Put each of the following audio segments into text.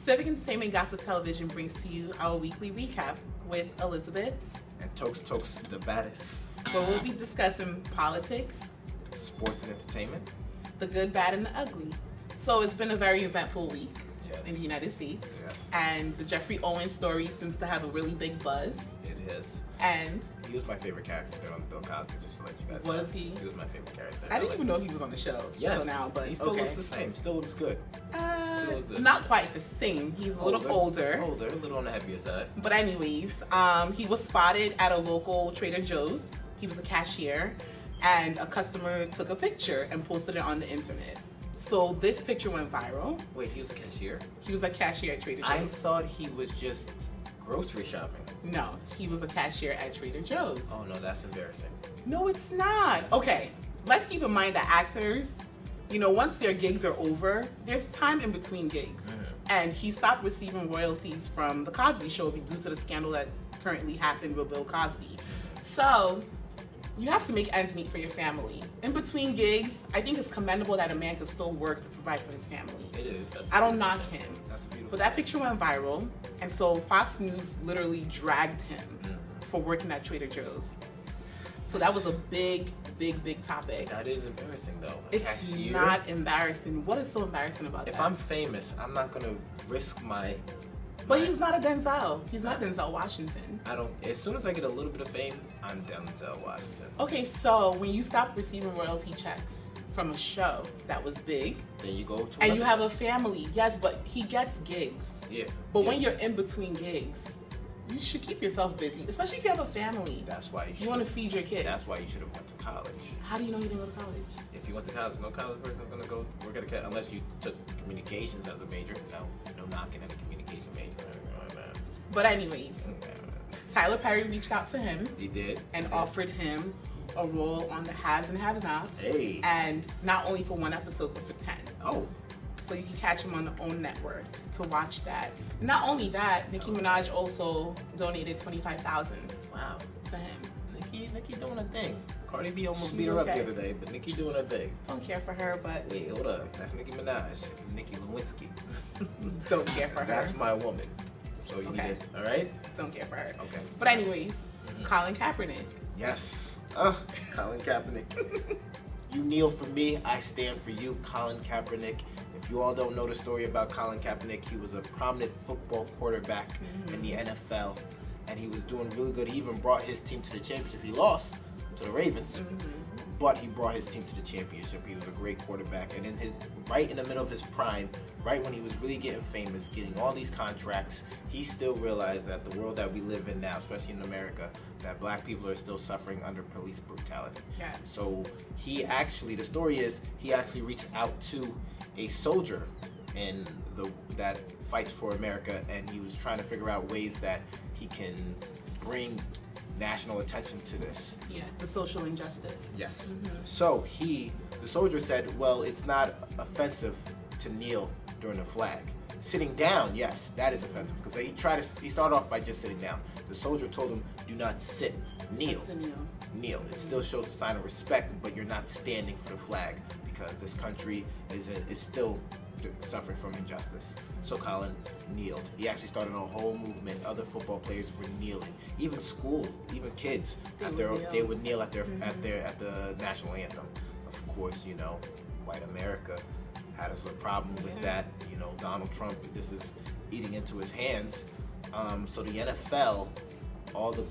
Civic Entertainment Gossip Television brings to you our weekly recap with Elizabeth. And Tokes the baddest. Where we'll be discussing politics, Sports and entertainment. the good, bad, and the ugly. So it's been a very eventful week Yes. in the United States. Yes. And the Jeffrey Owens story seems to have a really big buzz. It is. And He was my favorite character there on the Bill Cosby, just to let you guys know. Was he? He was my favorite character. I didn't even know he was on the show Yes. till now, but he still okay. looks the same. Still looks good. Still looks good. Not quite the same. He's a little older. Older, a little on the heavier side. But anyways, he was spotted at a local Trader Joe's. He was a cashier, and a customer took a picture and posted it on the internet. So this picture went viral. Wait, he was a cashier? He was a cashier at Trader Joe's. I thought he was just grocery shopping. No, he was a cashier at Trader Joe's. Oh no, that's embarrassing. No, it's not. Okay, let's keep in mind that actors, you know, once their gigs are over, there's time in between gigs. And he stopped receiving royalties from The Cosby Show due to the scandal that currently happened with Bill Cosby. So, you have to make ends meet for your family. In between gigs, I think it's commendable that a man can still work to provide for his family. It is. That's I don't knock him. That's a beautiful But that picture went viral, and so Fox News literally dragged him for working at Trader Joe's. So that was a big topic. That is embarrassing though. A It's cashier? not embarrassing. What is so embarrassing about If that? I'm famous, I'm not gonna risk my. But he's not a Denzel. He's not Denzel Washington. I don't. As soon as I get a little bit of fame, I'm Denzel Washington. Okay, so when you stop receiving royalty checks from a show that was big, Then you go to. and you another- have a family, yes, but he gets gigs. Yeah. But yeah. when you're in between gigs, you should keep yourself busy, especially if you have a family. That's why You want to feed your kids. That's why you should have went to college. How do you know you didn't go to college? If you went to college, no college person's gonna go work at a unless you took communications as a major. No knocking at a communication major or anything like that. But anyways, Tyler Perry reached out to him He did. and offered him a role on the Haves and Have-Nots. Hey. And not only for one episode, but for 10. Oh. So you can catch him on the OWN network to watch that. Not only that, Nicki Minaj also donated $25,000 Wow. to him. Nicki doing a thing. Cardi B almost She's beat her up okay. the other day, but Nicki doing her thing. Don't care for her, but Wait, hold up. That's Nicki Minaj. Nicki Lewinsky. don't care for her. That's my woman. So you Okay. need it. All right? Don't care for her. Okay. But anyways, Colin Kaepernick. Yes. Colin Kaepernick. You kneel for me, I stand for you, Colin Kaepernick. If you all don't know the story about Colin Kaepernick, he was a prominent football quarterback in the NFL, and he was doing really good. He even brought his team to the championship. He lost to the Ravens, but he brought his team to the championship. He was a great quarterback, and right in the middle of his prime, right when he was really getting famous, getting all these contracts, he still realized that the world that we live in now, especially in America, that black people are still suffering under police brutality. Yes. So the story is, he actually reached out to a soldier that fights for America, and he was trying to figure out ways that he can bring national attention to this. Yeah, the social injustice. Yes. So the soldier said, well, it's not offensive to kneel during the flag. Sitting down, yes, that is offensive, because he started off by just sitting down. The soldier told him, do not sit, kneel. To kneel. Kneel. It still shows a sign of respect, but you're not standing for the flag, because this country is still suffering from injustice. So Colin kneeled. He actually started a whole movement. Other football players were kneeling. Even school, even kids, they would kneel at the national anthem. Of course, you know, white America had a problem with that. You know, Donald Trump, this is eating into his hands. So the NFL, all the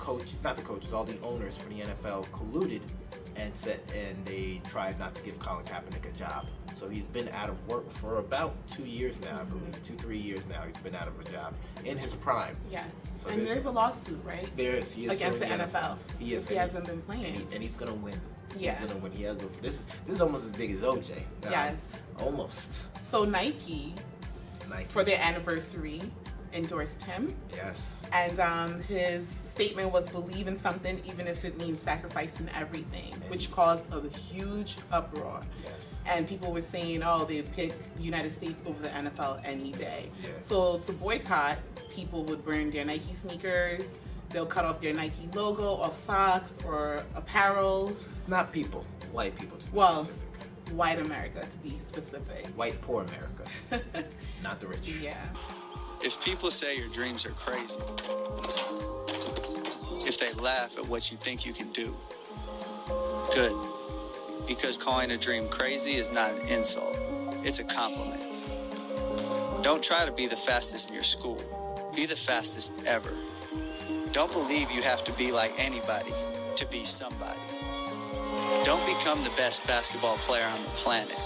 owners for the NFL colluded and they tried not to give Colin Kaepernick a job. So he's been out of work for about 2 years now, I believe. 2-3 years now he's been out of a job in his prime. Yes. So and there's a lawsuit, right? There is. He is against the suing NFL. He is. He hasn't been playing. And he's gonna win. Yeah. He's gonna win. He has this is almost as big as OJ. Yes. Almost. So Nike, Nike. for their anniversary, endorsed him. Yes. And his statement was, believe in something even if it means sacrificing everything, which caused a huge uproar. Yes. And people were saying, oh, they picked the United States over the NFL any day. Yes. So to boycott, people would burn their Nike sneakers, they'll cut off their Nike logo off socks or apparels. Not people, white people to be Well, specific. white America to be specific. White poor America, not the rich. Yeah. If people say your dreams are crazy, if they laugh at what you think you can do, good. Because calling a dream crazy is not an insult, it's a compliment. Don't try to be the fastest in your school. Be the fastest ever. Don't believe you have to be like anybody to be somebody. Don't become the best basketball player on the planet.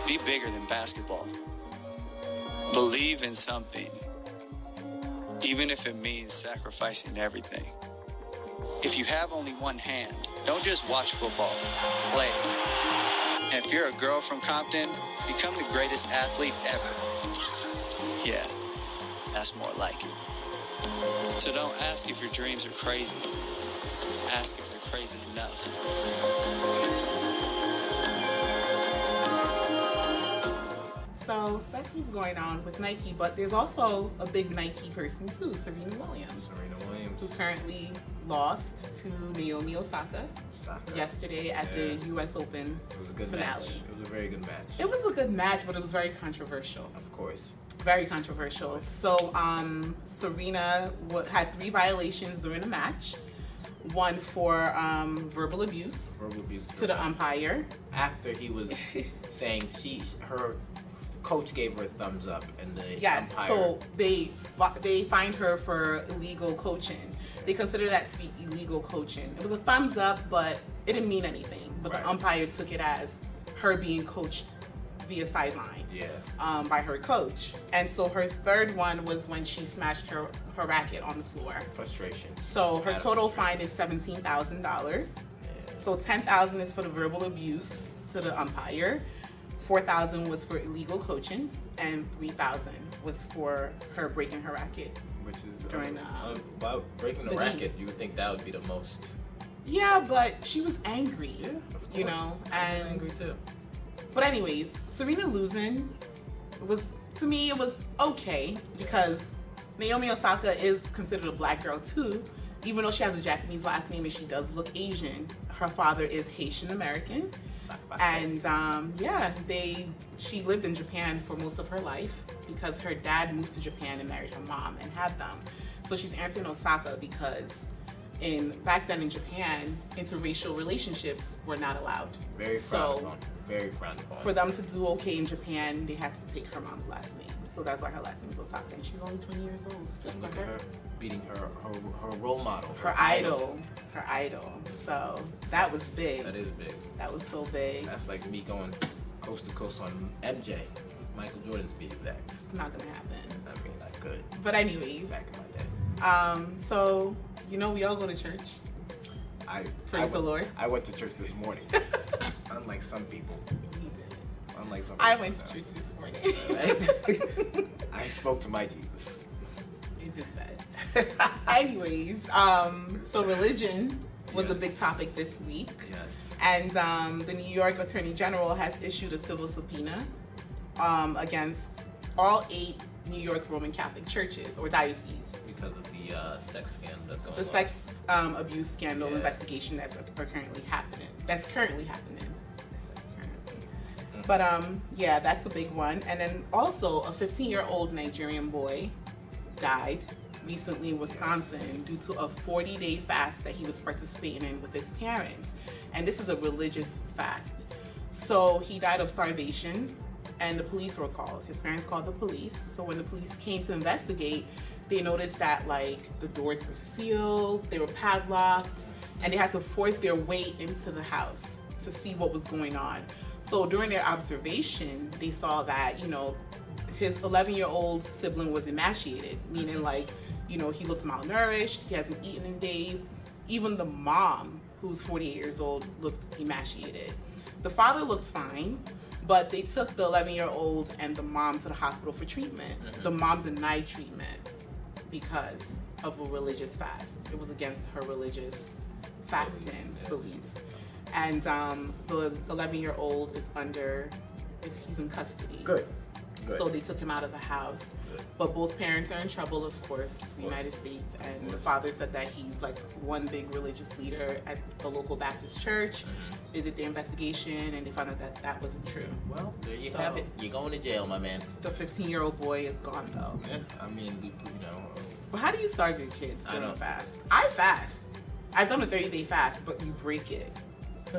Be bigger than basketball. Believe in something, even if it means sacrificing everything. If you have only one hand, don't just watch football, play it. And if you're a girl from Compton, become the greatest athlete ever. Yeah, that's more like it. So don't ask if your dreams are crazy. Ask if they're crazy enough. So that's what's going on with Nike, but there's also a big Nike person too, Serena Williams, who currently lost to Naomi Osaka yesterday at the US Open It was a good finale. match. It was a very good match. It was a good match, but it was very controversial. Of course. Very controversial. So Serena had 3 violations during the match. One for verbal abuse to the umpire. After he was saying her coach gave her a thumbs up, and the umpire. So they fined her for illegal coaching. They consider that to be illegal coaching. It was a thumbs up, but it didn't mean anything. But the umpire took it as her being coached via sideline by her coach. And so her third one was when she smashed her racket on the floor. Frustration. So her total fine is $17,000. So $10,000 is for the verbal abuse to the umpire. $4,000 was for illegal coaching, and $3,000 was for her breaking her racket. Which is during about breaking the racket, you would think that would be the most. Yeah, but she was angry. Yeah, of course. You know, I was angry too. But anyways, Serena losing was, to me, it was okay because Naomi Osaka is considered a black girl too, even though she has a Japanese last name and she does look Asian. Her father is Haitian American, and she lived in Japan for most of her life because her dad moved to Japan and married her mom and had them. So she's answering Osaka because back then in Japan, interracial relationships were not allowed. Very frowned upon. Very frowned upon. For them to do okay in Japan, they had to take her mom's last name. So that's why her last name is Osaka, and she's only 20 years old. And look at her beating her role model. Her idol. Her idol. So that was big. That is big. That was so big. That's like me going coast to coast on MJ. Michael Jordan to be exact. It's not gonna happen. I mean, I could. But anyways. Back in my day. So, you know we all go to church. Praise the Lord. I went to church this morning. Unlike some people. I went to church this morning. I spoke to my Jesus. It is bad. Anyways, so religion was a big topic this week. Yes. And the New York Attorney General has issued a civil subpoena against all 8 New York Roman Catholic churches or dioceses. Because of the sex scandal that's going on. The sex abuse scandal investigation that's currently happening. But that's a big one. And then also a 15-year-old Nigerian boy died recently in Wisconsin due to a 40-day fast that he was participating in with his parents. And this is a religious fast. So he died of starvation and the police were called. His parents called the police. So when the police came to investigate, they noticed that the doors were sealed, they were padlocked, and they had to force their way into the house to see what was going on. So during their observation, they saw that, his 11-year-old sibling was emaciated, meaning he looked malnourished, he hasn't eaten in days. Even the mom, who's 48 years old, looked emaciated. The father looked fine, But they took the 11-year-old and the mom to the hospital for treatment. The mom denied treatment because of a religious fast. It was against her religious fasting beliefs. And the 11-year-old he's in custody. Good. So they took him out of the house. Good. But both parents are in trouble, of course, the United States. And the father said that he's like one big religious leader at the local Baptist church. They did the investigation and they found out that that wasn't true. Well, there you have it. You're going to jail, my man. The 15-year-old boy is gone though. Yeah, I mean, Well, how do you starve your kids during a fast? I fast. I've done a 30-day fast, but you break it.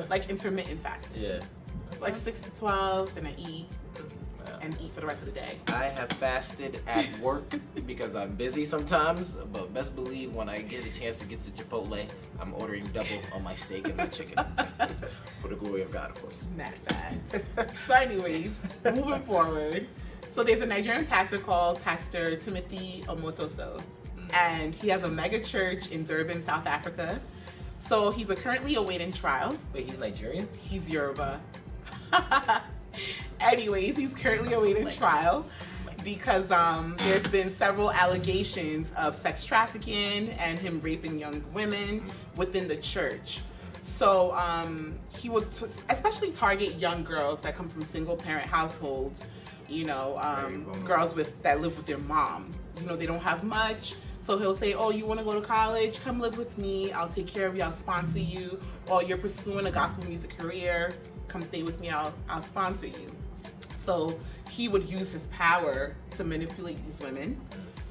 Like intermittent fasting. Yeah. Like 6 to 12, then I eat. And eat for the rest of the day. I have fasted at work because I'm busy sometimes, but best believe when I get a chance to get to Chipotle, I'm ordering double on my steak and my chicken. For the glory of God, of course. Not bad. So anyways, moving forward. So there's a Nigerian pastor called Pastor Timothy Omotoso. And he has a mega church in Durban, South Africa. So he's currently awaiting trial. Wait, he's Nigerian? He's Yoruba. Anyways, he's currently awaiting trial because there's been several allegations of sex trafficking and him raping young women within the church. So he would especially target young girls that come from single parent households, you know, girls that live with their mom. You know, they don't have much. So he'll say, oh, you want to go to college? Come live with me. I'll take care of you. I'll sponsor you. Or you're pursuing a gospel music career. Come stay with me. I'll sponsor you. So he would use his power to manipulate these women.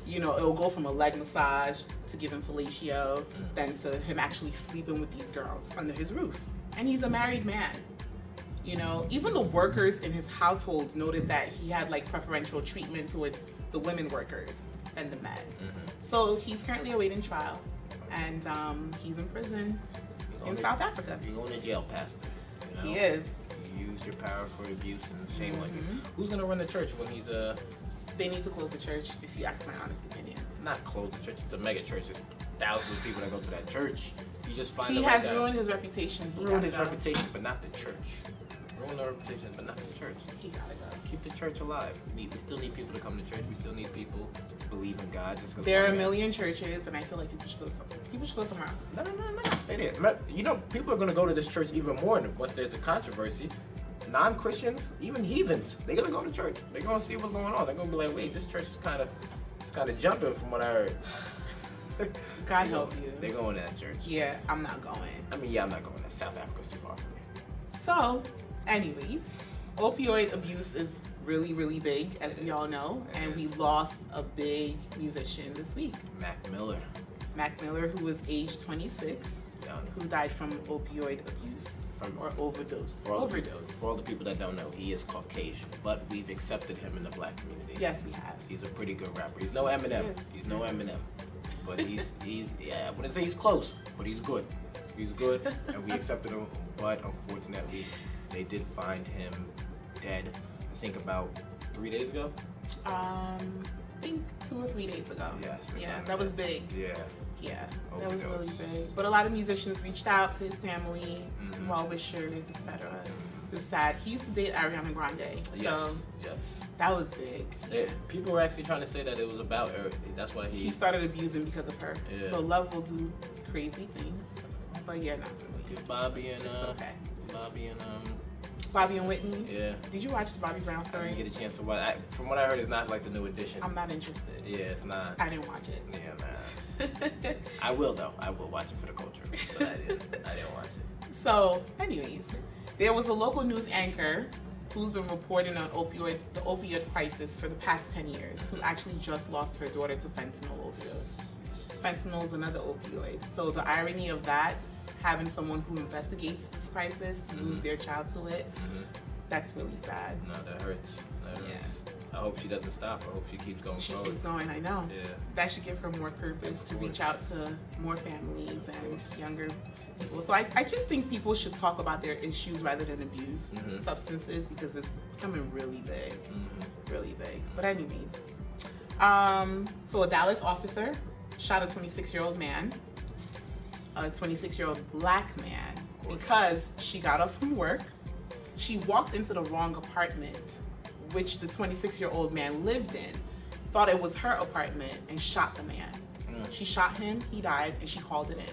You know, it'll go from a leg massage to giving fellatio, then to him actually sleeping with these girls under his roof. And he's a married man. You know, even the workers in his household noticed that he had like preferential treatment towards the women workers than the men. So he's currently awaiting trial, and he's in prison in South Africa. You're going to jail, Pastor. You know? He is. You use your power for abuse and shame on you. Who's going to run the church when he's They need to close the church, if you ask my honest opinion. Not close the church. It's a mega church. There's thousands of people that go to that church. You just find he has ruined his reputation. Ruined his reputation, but not the church. Ruined our reputation, but not the church. He gotta go. Keep the church alive. We still need people to come to church. We still need people to believe in God. There are a million churches, and I feel like people should go somewhere. People should go somewhere else. No. Stay there. You know, people are going to go to this church even more once there's a controversy. Non-Christians, even heathens, they're going to go to church. They're going to see what's going on. They're going to be like, wait, this church is kind of jumping from what I heard. God help you. They're going to that church. Yeah, I'm not going. I mean, yeah, I'm not going there. South Africa's too far from me. So, anyways, opioid abuse is really, really big, as we all know, and we lost a big musician this week. Mac Miller, who was age 26, who died from opioid abuse or overdose. For all the people that don't know, he is Caucasian, but we've accepted him in the black community. Yes, we have. He's a pretty good rapper. He's no Eminem. He's no Eminem, but he's I wouldn't say he's close, but he's good. He's good, and we accepted him. But unfortunately, they did find him dead. I think about 3 days ago. I think 2 or 3 days ago. Yes. Yeah, that was big. Yeah. Yeah, that was really big. But a lot of musicians reached out to his family, well-wishers, etc. It's sad. He used to date Ariana Grande, so yes. that was big. People were actually trying to say that it was about her. That's why he started abusing because of her. Yeah. So love will do crazy things. But yeah, not really. Bobby and Bobby and Whitney. Yeah. Did you watch the Bobby Brown story? I didn't get a chance to watch. From what I heard, it's not like the new edition. I'm not interested. Yeah, it's not. I didn't watch it. Yeah, nah. I will though. I will watch it for the culture, but I didn't watch it. So, anyways, there was a local news anchor who's been reporting on the opioid crisis for the past 10 years, who actually just lost her daughter to fentanyl overdose. Fentanyl is another opioid. So the irony of that, having someone who investigates this crisis to lose their child to it, that's really sad. No, that hurts. I hope she doesn't stop. I hope she keeps going forward. She keeps going, I know. Yeah. That should give her more purpose to reach out to more families and younger people. So I just think people should talk about their issues rather than abuse substances, because it's becoming really big. Really big. But anyways, so a Dallas officer shot a 26-year-old man, a 26-year-old black man, because she got off from work. She walked into the wrong apartment, which the 26-year-old man lived in, thought it was her apartment, and shot the man. She shot him, he died, and she called it in.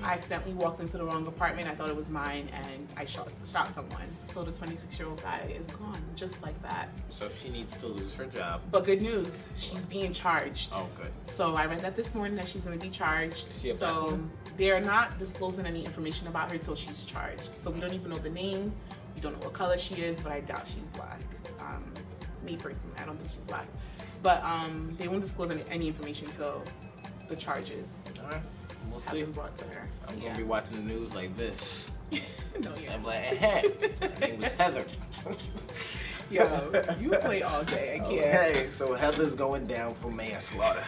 I accidentally walked into the wrong apartment. I thought it was mine, and I shot someone. So the 26-year-old guy is gone, just like that. So she needs to lose her job. But good news, she's being charged. Oh, good. So I read that this morning that she's going to be charged. Is she a black So woman? they're not disclosing any information about her till she's charged. So we don't even know the name. We don't know what color she is, but I doubt she's black. Me personally, I don't think she's black. But they won't disclose any information till the charges All right. We'll have see. been brought to her. I'm going to be watching the news like this. No, yeah. I'm like, hey, her name was Heather. Yo, you play all day. I can't. Okay, so Heather's going down for manslaughter.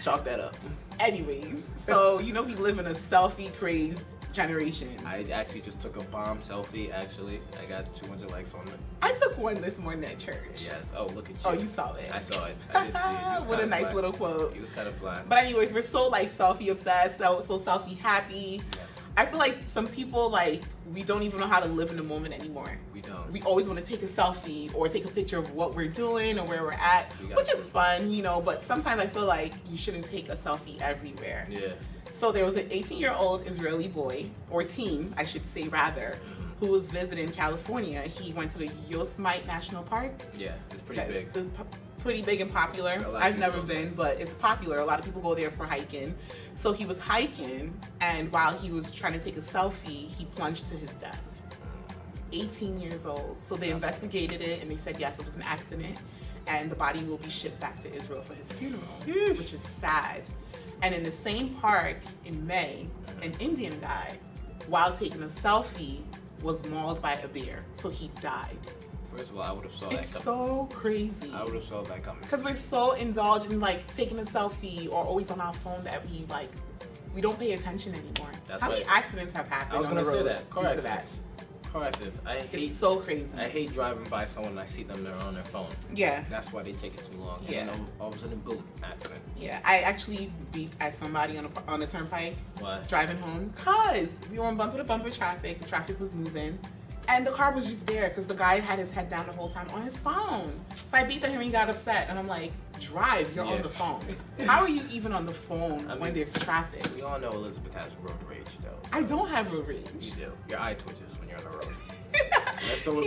Chalk that up. Anyways, so we live in a selfie-crazed generation. I actually just took a bomb selfie, actually. I got 200 likes on it. I took one this morning at church. Yes. Oh, look at you. Oh, you saw it. I saw it. I did see it. He was What a kinda nice fly. little quote. He was kind of fly. But anyways, we're so selfie obsessed, so selfie happy. Yes. I feel like some people we don't even know how to live in the moment anymore. We don't. We always want to take a selfie or take a picture of what we're doing or where we're at, which is fun, but sometimes I feel like you shouldn't take a selfie everywhere. Yeah. So there was an 18-year-old Israeli boy, or teen, I should say rather, who was visiting California. He went to the Yosemite National Park. Yeah, it's pretty big. Pretty big and popular. I've never been, but it's popular. A lot of people go there for hiking. So he was hiking, and while he was trying to take a selfie, he plunged to his death. 18 years old. So they investigated it, and they said, yes, it was an accident, and the body will be shipped back to Israel for his funeral, which is sad. And in the same park in May, an Indian guy, while taking a selfie, was mauled by a bear. So he died. First of all, I would have saw that It's coming. so crazy. I would have saw that coming. Because we're so indulged in taking a selfie or always on our phone that we don't pay attention anymore. That's How many why- accidents have happened I was on the going to say road that. Car due to that? accidents. Car accidents. I hate. It's so crazy. I hate driving by someone and I see them, they're on their phone. Yeah. That's why they take it too long. Yeah. And all of a sudden, boom, accident. Yeah, I actually beat at somebody on the turnpike Why? driving home because we were on bumper to bumper traffic. The traffic was moving, and the car was just there because the guy had his head down the whole time on his phone. So I beat at him and he got upset, and I'm like, "Drive, you're on the phone. How are you even on the phone when there's traffic?" We all know Elizabeth has road rage, though. I don't have road You rage. do. Your eye twitches when you're on the road. Let someone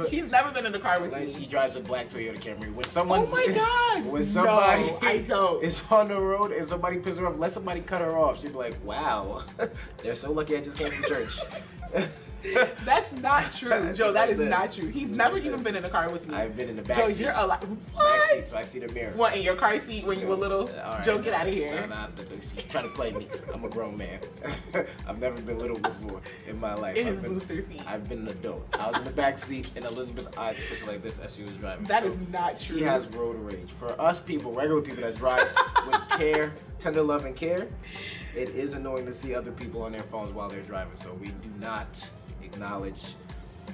He's never been in the car with Like me. she drives a black Toyota Camry. When someone's Oh my God! when somebody No, I don't. is on the road and somebody pisses her off, let somebody cut her off. She'd be like, "Wow, they're so lucky I just came from church." That's not true, Joe. That is Like this. not true. He's never even been in a car with me. I've been in the Joe, back seat. you're alive. Back What? seat, so I see the mirror. What, in your car seat when you were little? All right, Joe, get out of here. Nah, she's trying to play me. I'm a grown man. I've never been little before in my life. In his I've been- booster seat. I've been an adult. I was in the back seat and Elizabeth's eyes twitched like this as she was driving. That So is not true. She has road rage. For us people, regular people that drive with care, tender love and care, it is annoying to see other people on their phones while they're driving. So we do not acknowledge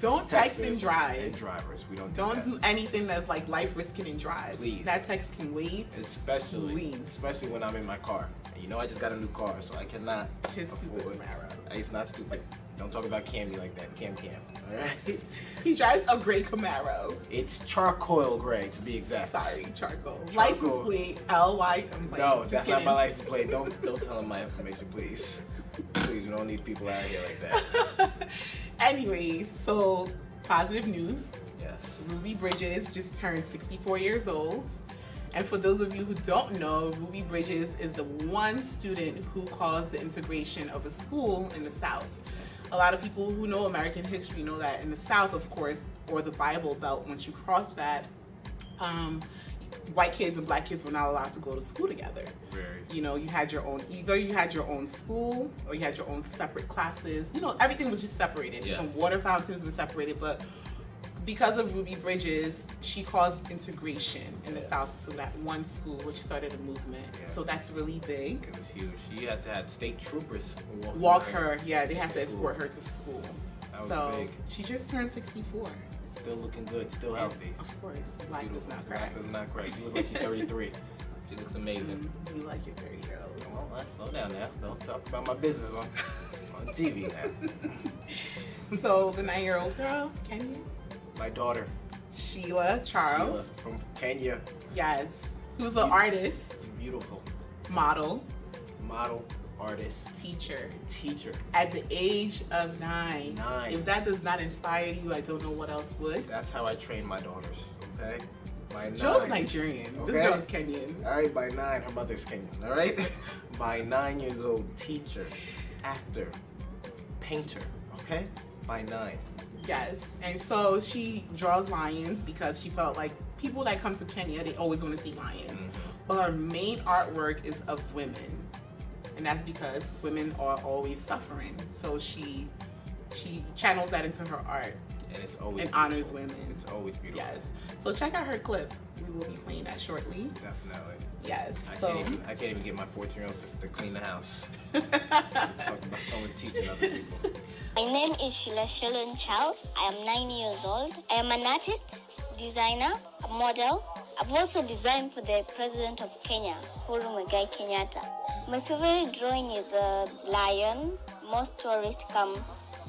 Don't text and texters drive. and drivers. We don't Don't that. do anything that's life risking and drive. Please. That text can wait. Especially Please. when I'm in my car. And I just got a new car, so I cannot His stupid afford. Camaro. It's not stupid. Don't talk about Cammy like that. Cam. All right. He drives a gray Camaro. It's charcoal gray to be exact. Sorry, charcoal. License plate LY. No, that's not my license plate. Don't tell him my information, please. Please, we don't need people out here like that. Anyways, so positive news. Yes. Ruby Bridges just turned 64 years old. And for those of you who don't know, Ruby Bridges is the one student who caused the integration of a school in the South. A lot of people who know American history know that in the South, of course, or the Bible Belt, once you cross that, white kids and black kids were not allowed to go to school together. You had your own, either you had your own school or you had your own separate classes. Everything was just separated. Yes. Even water fountains were separated, but because of Ruby Bridges, she caused integration in the South to that one school, which started a movement. Yeah. So that's really big. It was huge. She had to have state troopers Walk her, yeah, they had to escort her to school. That was So big. she just turned 64. Still looking good, still healthy. Of course, life is not Beautiful. correct. Life is not correct. You look like she's 33. She looks amazing. You like your 30-year-old. Well, let's slow down now. Don't talk about my business on TV now. So the 9-year-old girl, Kenya? My daughter, Sheila Charles. Sheila, from Kenya. Yes. Who's an artist, Beautiful. model, Artist. teacher. At At the age of 9. 9. If that does not inspire you, I don't know what else would. That's how I train my daughters, okay? By 9. Joe's Nigerian. Okay. This girl's Kenyan. All right, by 9, her mother's Kenyan, all right? By 9 years old, teacher, actor, painter, okay? By 9. Yes. And so she draws lions because she felt like people that come to Kenya, they always want to see lions. But her main artwork is of women. And that's because women are always suffering. So she channels that into her art And it's always and honors women. It's always beautiful. Yes. So check out her clip. We will be playing that shortly. Definitely. Yes. I So can't even get my 14-year-old sister to clean the house. Talk about someone teaching other people. My name is Sheila Charles. I am 9 years old. I am an artist, designer, a model. I've also designed for the President of Kenya, Uhuru Muigai Kenyatta. My favorite drawing is a lion. Most tourists come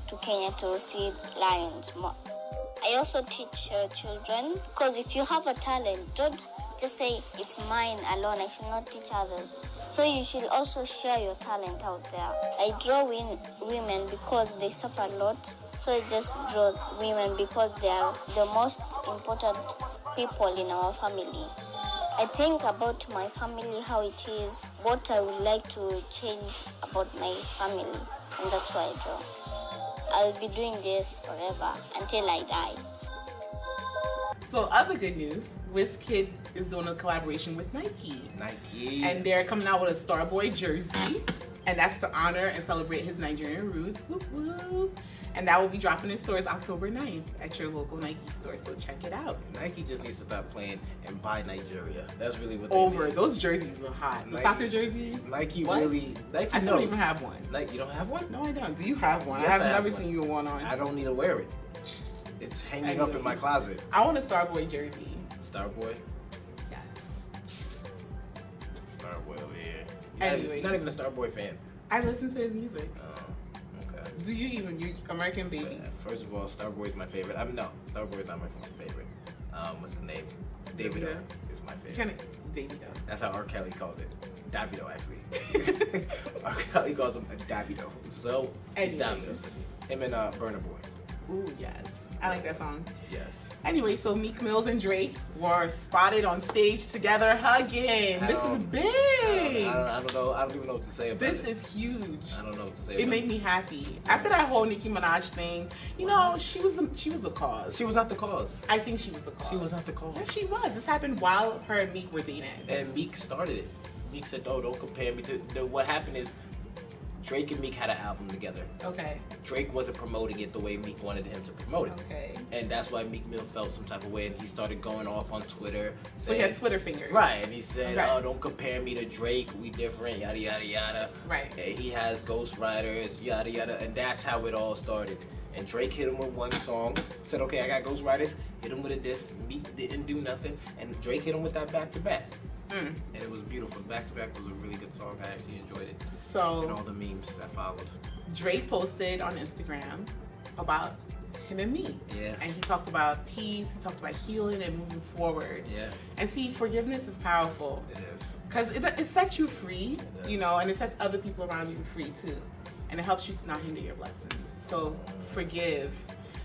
to Kenya to see lions more. I also teach children, because if you have a talent, don't just say it's mine alone. I should not teach others. So you should also share your talent out there. I draw women because they suffer a lot. So I just draw women because they are the most important people in our family. I think about my family, how it is, what I would like to change about my family, and that's why I draw. I'll be doing this forever until I die. So other good news, WizKid is doing a collaboration with Nike. And they're coming out with a Starboy jersey. And that's to honor and celebrate his Nigerian roots. Whoop, whoop. And that will be dropping in stores October 9th at your local Nike store. So check it out. Nike just needs to stop playing and buy Nigeria. That's really what Over. they need. Those jerseys are hot. The Nike- soccer jerseys. Nike What? really... Nike I knows. don't even have one. Like, you don't have one? No, I don't. Do you have one? Yes, I have I have never one. seen you with one on. I don't need to wear it. It's hanging up in my closet. I want a Starboy jersey. Starboy? Yes. Starboy over here. Anyway. You're not even a Starboy fan. I listen to his music. Oh, okay. Do you even? You American Baby? First of all, Starboy is my favorite. No, Starboy is not my favorite. What's the name? Davido Davido. is my favorite. Kind of Davido. That's how R. Kelly calls it. Davido, actually. R. Kelly calls him a Davido. So, he's Anyways. Davido. Him and Burna Boy. Ooh, yes. I like that song. Yes. Anyway, so Meek Mills and Drake were spotted on stage together hugging. This is big. I don't know. I don't even know what to say about This it. is huge. I don't know what to say It about made me happy. After that whole Nicki Minaj thing, you know, she was the cause. She was not the cause. I think she was the cause. She was not the cause. Yes, she was. This happened while her and Meek were dating. And Meek started it. Meek said, "Oh, don't compare me to." What happened is, Drake and Meek had an album together. Okay. Drake wasn't promoting it the way Meek wanted him to promote it. Okay. And that's why Meek Mill felt some type of way, and he started going off on Twitter. So he had Twitter fingers. Right, and he said, Okay. "Oh, don't compare me to Drake. We different. Yada yada yada." Right. And he has ghostwriters. Yada yada, and that's how it all started. And Drake hit him with one song. Said, "Okay, I got ghostwriters." Hit him with a diss. Meek didn't do nothing, and Drake hit him with that back to back. And it was beautiful. Back to back was a really good song. I actually enjoyed it. And all So the memes that followed. Drake posted on Instagram about him and me. Yeah. And he talked about peace, he talked about healing and moving forward. Yeah. And see, forgiveness is powerful. It is. Because it sets you free, It does. you know, and it sets other people around you free too. And it helps you to not hinder your blessings. So forgive.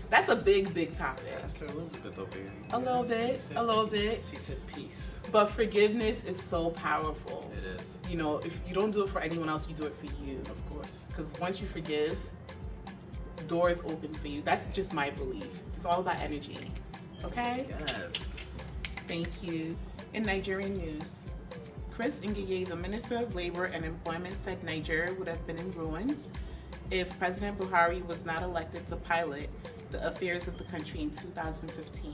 That's a big, big topic. Pastor Elizabeth over here. A little bit, She said- a little bit. She said peace. But forgiveness is so powerful. It is. You know, if you don't do it for anyone else, you do it for you. Of course. Because once you forgive, doors open for you. That's just my belief. It's all about energy. Okay? Yes. Thank you. In Nigerian news, Chris Ngige, the Minister of Labor and Employment, said Nigeria would have been in ruins if President Buhari was not elected to pilot the affairs of the country in 2015.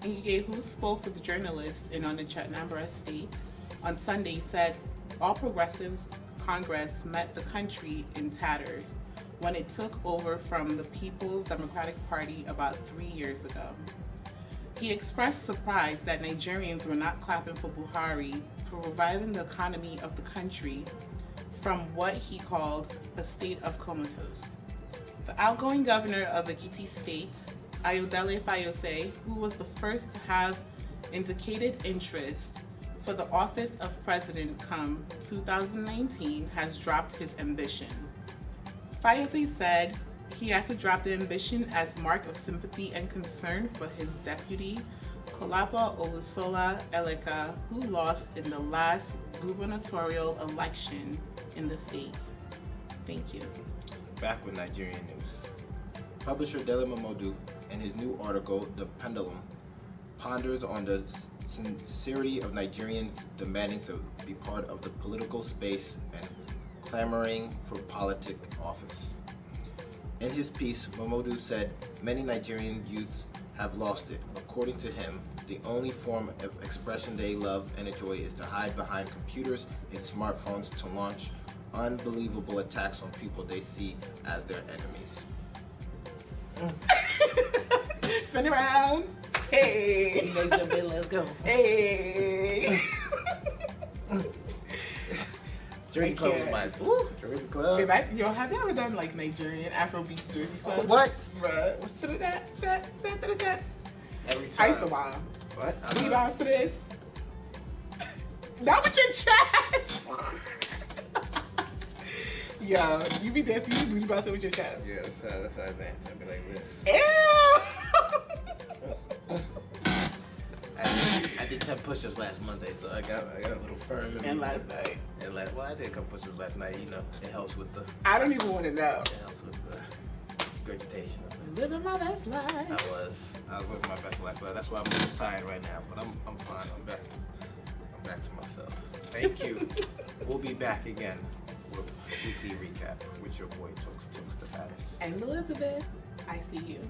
Ngige, who spoke with journalists in Onitsha, Anambra State on Sunday, said All Progressives Congress met the country in tatters when it took over from the People's Democratic Party about 3 years ago. He expressed surprise that Nigerians were not clapping for Buhari for reviving the economy of the country from what he called a state of comatose. The outgoing governor of Ekiti State, Ayodele Fayose, who was the first to have indicated interest for the office of president come 2019, has dropped his ambition. Fayose said he had to drop the ambition as mark of sympathy and concern for his deputy, Kolapa Olusola Eleka, who lost in the last gubernatorial election in the state. Thank you. Back with Nigerian news. Publisher DELE MOMODU, in his new article, The Pendulum, ponders on the sincerity of Nigerians demanding to be part of the political space and clamoring for politic office. In his piece, Momodu said many Nigerian youths have lost it. According to him, the only form of expression they love and enjoy is to hide behind computers and smartphones to launch unbelievable attacks on people they see as their enemies. Spin around. Hey. You guys jump in, let's go. Hey. Jersey Club was mine. Jersey Club. Have you ever done like Nigerian Afrobeats Jersey Club? What? Bruh, what's to that? Every I time. used to wow. What? We bounce to this. Not with your chest. Yo, you be dancing, you booty bouncing with your chest. Yeah, that's how I dance. I'd be like this. Ew. I did 10 push-ups last Monday, so I got a little firm. And last night. Well, I did a couple push-ups last night. You know, it helps with the. I don't even want to know. It helps with the regurgitation. Living my best life. I was living my best life. That's why I'm a little tired right now, but I'm fine. I'm back to myself. Thank you. We'll be back again with weekly recap with your boy Tokes the Fattest. And Elizabeth, I see you.